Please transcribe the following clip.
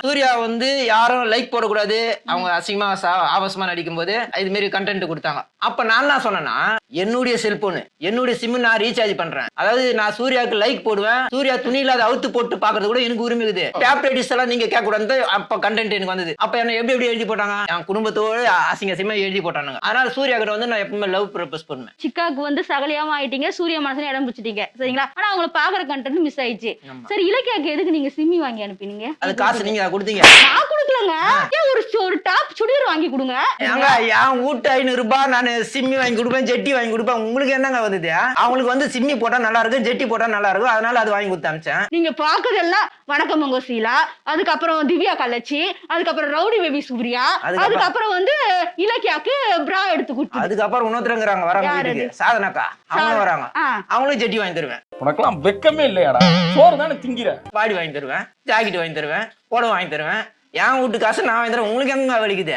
சூர்யா வந்து யாரும் லைக் போடக்கூடாது, அவங்க அசிங்கமா ஆபாசமா நடிக்கும் போது இது மாதிரி கண்டென்ட் கொடுத்தாங்க. அப்ப நான் என்ன சொன்னேன்னா, என்னுடைய செல்போனு என்னுடைய சிம் நான் ரீசார்ஜ் பண்றேன். அதாவது நான் சூர்யாவுக்கு லைக் போடுவேன். சூர்யா துணி இல்லாத அவுத்து போட்டு பாக்குறது கூட எனக்கு உரிமை இருக்குது. டேப்லெட்ஸ் எல்லாம் நீங்க கேட்க கூடாது. அப்ப கண்டென்ட் எனக்கு வந்தது. அப்ப என்ன எப்படி எழுதி போட்டாங்க, என் குடும்பத்தோடு அசிங்கமா எழுதி போட்டானுங்க. அதனால சூர்யா கிட்ட வந்து நான் எப்பவுமே லவ் ப்ரப்போஸ் பண்ணுவேன். சிக்காக்கு வந்து சகலியாம ஆயிட்டீங்க, சூர்யா மனசுல இடம் பிடிச்சிட்டீங்க, சரிங்களா? ஆனா அவங்களை பாக்குற கண்டென்ட் மிஸ் ஆயிடுச்சு. சரி, இலக்கியாக்கு எதுக்கு நீங்க சிம்மி வாங்கி அனுப்பினீங்க? அது காசு நீங்க கொடுத்தீங்க. நான் கொடுக்கலங்க. ஏன் ஒரு டாப் சுடிதார் வாங்கி கொடுங்க. என் வீட்டு 500 ரூபாய் நான் சிம்மி வாங்கி கொடுப்பேன், ஜெட்டி வாங்கி கொடுப்பேன். உங்களுக்கு என்னங்க வந்தது? அவங்களுக்கு வந்து சிம்மி போட்டா நல்லா இருக்கும், ஜெட்டி போட்டா நல்லா இருக்கும். அதனால அது வாங்கி கொடுத்து அனுப்பிச்சேன். நீங்க பாக்குறதெல்லாம் வணக்கம் மங்கோ சீலா, அதுக்கப்புறம் திவ்யா கள்ளச்சி, அதுக்கப்புறம் ரவுடி பேபி சூர்யா, அதுக்கப்புறம் வந்து இலக்கியாக்கு பிரா எடுத்து கொடுத்து, அதுக்கப்புறம் இன்னொருத்தரங்கிறாங்க வராங்க வீட்டுக்கு, சாதனாக்கா. அவங்க வராங்க, அவங்களும் ஜெட்டி வாங்கி தருவேன். உனக்கெல்லாம் வெக்கமே இல்லையாடா? சோறு தானே திங்கிற. பாடி வாங்கி தருவேன், ஜாக்கெட் வாங்கி தருவேன், புடவை வாங்கி தருவேன். என் வீட்டு காசு நான் வாங்கி தருவேன். உங்களுக்கு எங்க வலிக்குது?